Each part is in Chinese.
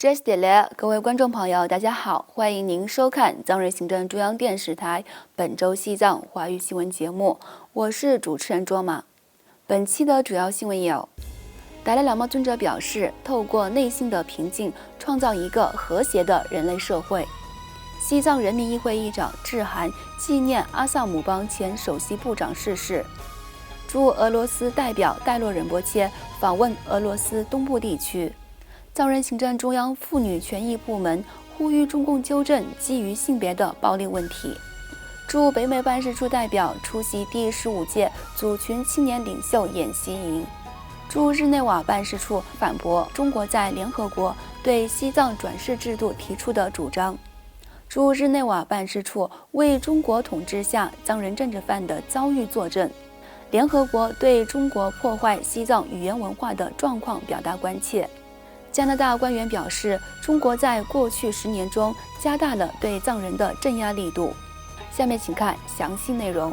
Jess 姐嘞，各位观众朋友，大家好，欢迎您收看藏人行政中央电视台本周西藏华语新闻节目，我是主持人卓玛。本期的主要新闻有：达赖喇嘛尊者表示，透过内心的平静，创造一个和谐的人类社会；西藏人民议会议长致函纪念阿萨姆邦前首席部长逝世；驻俄罗斯代表戴洛仁波切访问俄罗斯东部地区。藏人行政中央妇女权益部门呼吁中共纠正基于性别的暴力问题。驻北美办事处代表出席第15届组群青年领袖演习营。驻日内瓦办事处反驳中国在联合国对西藏转世制度提出的主张。驻日内瓦办事处为中国统治下藏人政治犯的遭遇作证。联合国对中国破坏西藏语言文化的状况表达关切。加拿大官员表示，中国在过去10年中加大了对藏人的镇压力度。下面请看详细内容。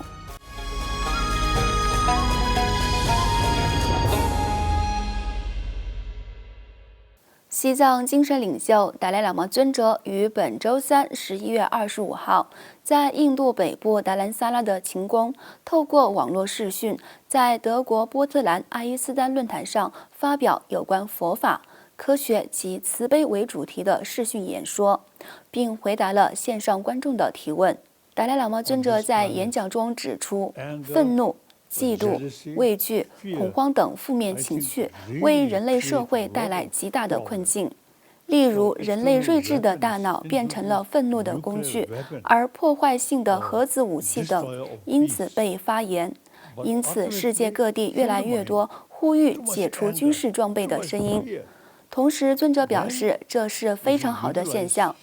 西藏精神领袖达赖喇嘛尊者于本周三11月25号在印度北部达兰萨拉的勤宫，透过网络视讯，在德国波特兰阿伊斯丹论坛上发表有关佛法、科学及慈悲为主题的视讯演说，并回答了线上观众的提问。达赖喇嘛尊者在演讲中指出，愤怒、嫉妒、畏惧、恐慌等负面情绪为人类社会带来极大的困境。例如，人类睿智的大脑变成了愤怒的工具，而破坏性的核子武器等因此被发言。因此，世界各地越来越多呼吁解除军事装备的声音。同时，尊者表示这是非常好的现象。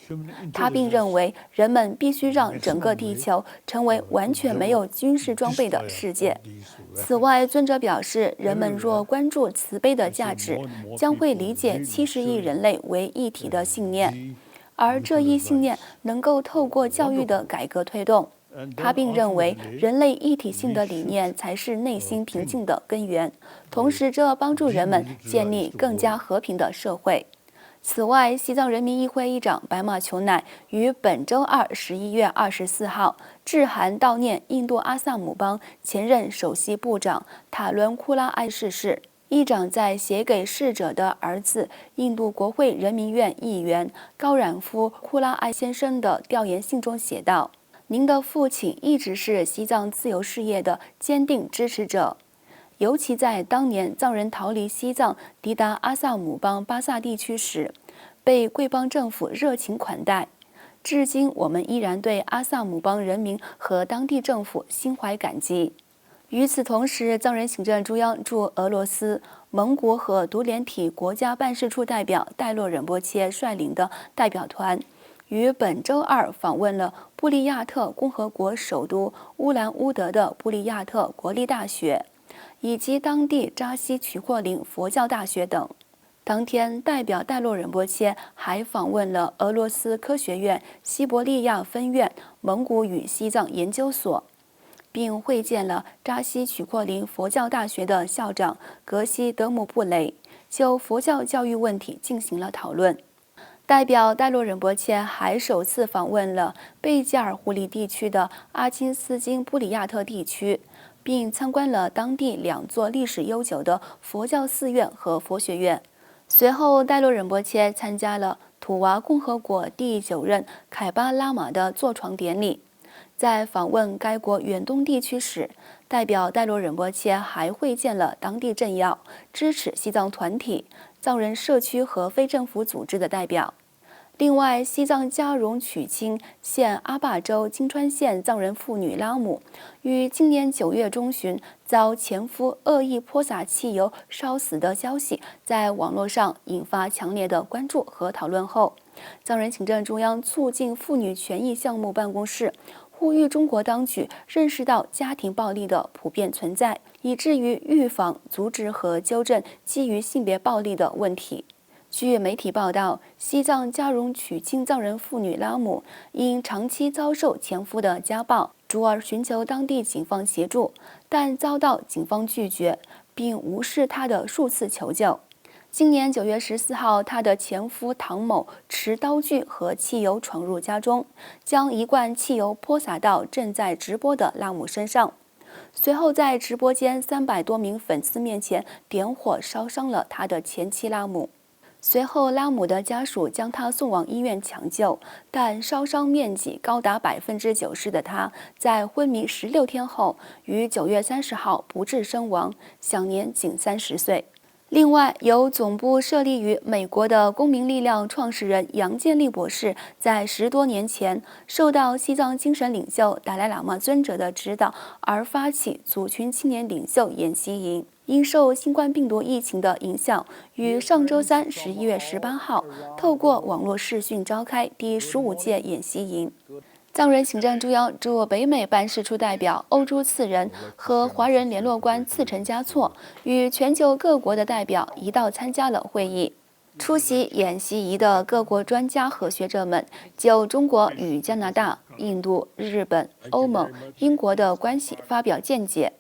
他并认为人们必须让整个地球成为完全没有军事装备的世界。此外，尊者表示，人们若关注慈悲的价值，将会理解70亿人类为一体的信念，而这一信念能够透过教育的改革推动。他并认为，人类一体性的理念才是内心平静的根源，同时这帮助人们建立更加和平的社会。此外，西藏人民议会议长白马求乃于本周二11月24号致函悼念印度阿萨姆邦前任首席部长塔伦库拉埃逝世。议长在写给逝者的儿子印度国会人民院议员高染夫库拉埃先生的调研信中写道：您的父亲一直是西藏自由事业的坚定支持者，尤其在当年藏人逃离西藏抵达阿萨姆邦巴萨地区时，被贵邦政府热情款待。至今，我们依然对阿萨姆邦人民和当地政府心怀感激。与此同时，藏人行政中央驻俄罗斯、蒙古和独联体国家办事处代表戴洛仁波切率领的代表团于本周二访问了布利亚特共和国首都乌兰乌德的布利亚特国立大学，以及当地扎西曲霍林佛教大学等。当天，代表戴洛仁波切还访问了俄罗斯科学院西伯利亚分院蒙古与西藏研究所，并会见了扎西曲霍林佛教大学的校长格西德姆布雷，就佛教教育问题进行了讨论。代表戴洛仁波切还首次访问了贝加尔湖里地区的阿钦斯金布里亚特地区，并参观了当地2座历史悠久的佛教寺院和佛学院。随后，戴洛仁波切参加了土娃共和国第9任凯巴拉玛的坐床典礼。在访问该国远东地区时，代表戴洛仁波切还会见了当地政要、支持西藏团体、藏人社区和非政府组织的代表。另外，西藏嘉荣曲青县阿坝州金川县藏人妇女拉姆于今年9月中旬遭前夫恶意泼洒汽油烧死的消息在网络上引发强烈的关注和讨论后，藏人行政中央促进妇女权益项目办公室呼吁中国当局认识到家庭暴力的普遍存在，以至于预防、阻止和纠正基于性别暴力的问题。据媒体报道，西藏嘉荣曲青藏人妇女拉姆因长期遭受前夫的家暴，主而寻求当地警方协助，但遭到警方拒绝，并无视她的数次求救。今年9月14号，她的前夫唐某持刀具和汽油闯入家中，将一罐汽油泼洒到正在直播的拉姆身上。随后，在直播间300多名粉丝面前点火烧伤了他的前妻拉姆。随后，拉姆的家属将他送往医院抢救，但烧伤面积高达90%的他，在昏迷16天后，于9月30号不治身亡，享年仅30岁。另外，由总部设立于美国的公民力量创始人杨建利博士，在10多年前受到西藏精神领袖达赖喇嘛尊者的指导，而发起族群青年领袖研习营。因受新冠病毒疫情的影响，于上周三11月18号透过网络视讯召开第15届演习营。藏人行政中央驻北美办事处代表欧洲次人和华人联络官次成嘉措与全球各国的代表一道参加了会议。出席演习仪的各国专家和学者们就中国与加拿大、印度、日本、欧盟、英国的关系发表见解，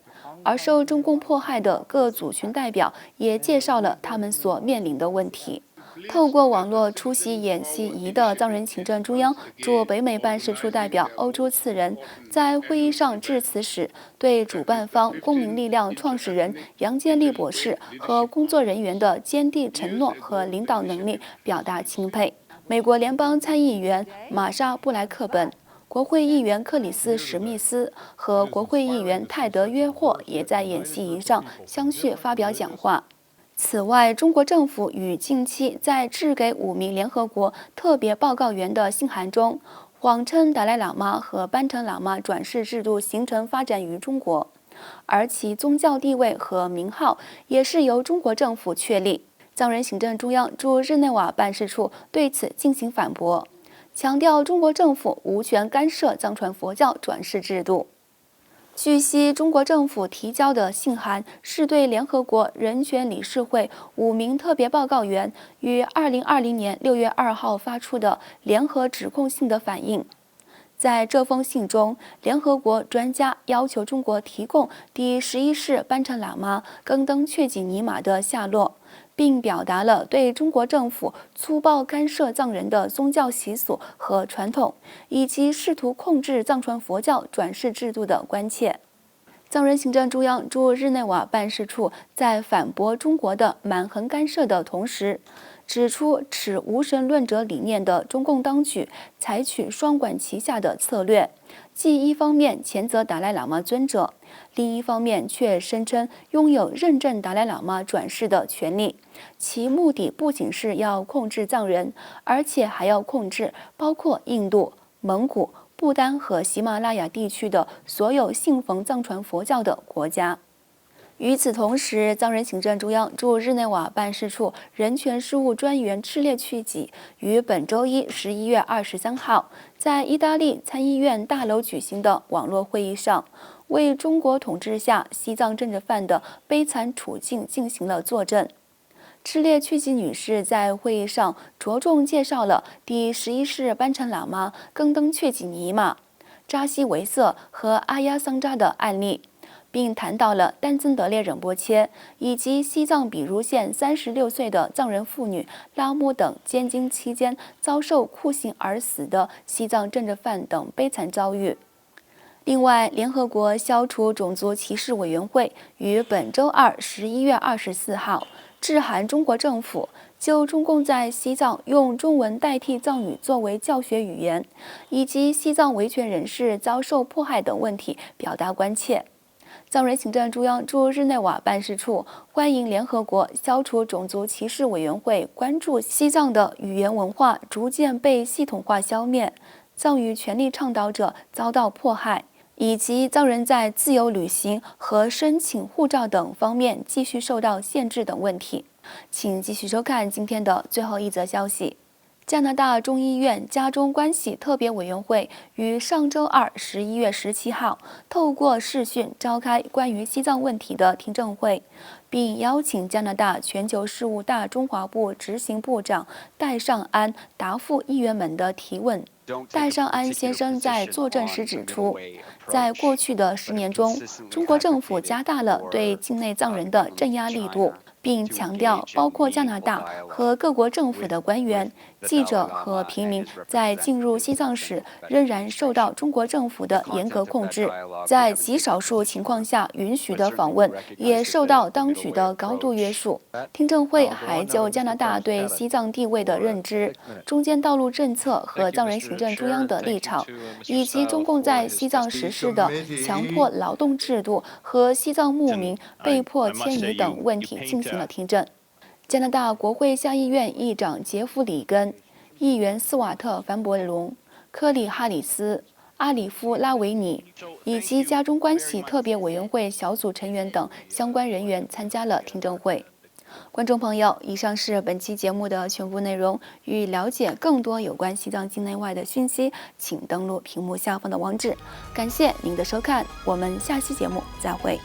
而受中共迫害的各族群代表也介绍了他们所面临的问题。透过网络出席演习仪的藏人行政中央驻北美办事处代表欧洲次人在会议上致辞时，对主办方公民力量创始人杨建利博士和工作人员的坚定承诺和领导能力表达钦佩。美国联邦参议员玛莎·布莱克本、国会议员克里斯·史密斯和国会议员泰德·约霍也在演习仪上相续发表讲话。此外，中国政府于近期在致给5名联合国特别报告员的信函中，谎称达赖喇嘛和班城喇嘛转世制度形成发展于中国，而其宗教地位和名号也是由中国政府确立。藏人行政中央驻日内瓦办事处对此进行反驳，强调中国政府无权干涉藏传佛教转世制度。据悉，中国政府提交的信函是对联合国人权理事会5名特别报告员于2020年6月2号发出的联合指控信的反应。在这封信中，联合国专家要求中国提供第11世班禅喇嘛更登确济尼玛的下落，并表达了对中国政府粗暴干涉藏人的宗教习俗和传统，以及试图控制藏传佛教转世制度的关切。藏人行政中央驻日内瓦办事处在反驳中国的蛮横干涉的同时，指出持无神论者理念的中共当局采取双管齐下的策略，既一方面谴责达赖喇嘛尊者，另一方面却声称拥有认证达赖喇嘛转世的权利。其目的不仅是要控制藏人，而且还要控制包括印度、蒙古、不丹和喜马拉雅地区的所有信奉藏传佛教的国家。与此同时，藏人行政中央驻日内瓦办事处人权事务专员赤列去己于本周一11月23号在意大利参议院大楼举行的网络会议上，为中国统治下西藏政治犯的悲惨处境进行了作证。赤列去己女士在会议上着重介绍了第11世班禅喇嘛更登确济尼玛、扎西维瑟和阿呀桑扎的案例，并谈到了丹增德列仁波切以及西藏比如县36岁的藏人妇女拉木等监禁期间遭受酷刑而死的西藏政治犯等悲惨遭遇。另外，联合国消除种族歧视委员会于本周二11月24号致函中国政府，就中共在西藏用中文代替藏语作为教学语言，以及西藏维权人士遭受迫害等问题表达关切。藏人行政中央驻日内瓦办事处欢迎联合国消除种族歧视委员会关注西藏的语言文化逐渐被系统化消灭，藏语权利倡导者遭到迫害，以及藏人在自由旅行和申请护照等方面继续受到限制等问题。请继续收看今天的最后一则消息。加拿大众议院加中关系特别委员会于上周二11月17号透过视讯召开关于西藏问题的听证会，并邀请加拿大全球事务大中华部执行部长戴尚安答复议员们的提问。戴尚安先生在作证时指出，在过去的10年中，中国政府加大了对境内藏人的镇压力度，并强调，包括加拿大和各国政府的官员、记者和平民在进入西藏时仍然受到中国政府的严格控制，在极少数情况下允许的访问也受到当局的高度约束。听证会还就加拿大对西藏地位的认知、中间道路政策和藏人行政中央的立场，以及中共在西藏实施的强迫劳动制度和西藏牧民被迫迁移等问题进行了听证。加拿大国会下议院议长杰弗里根、议员斯瓦特·凡博龙、科里·哈里斯、阿里夫·拉维尼以及加中关系特别委员会小组成员等相关人员参加了听证会。观众朋友，以上是本期节目的全部内容。欲了解更多有关西藏境内外的讯息，请登录屏幕下方的网址。感谢您的收看，我们下期节目再会。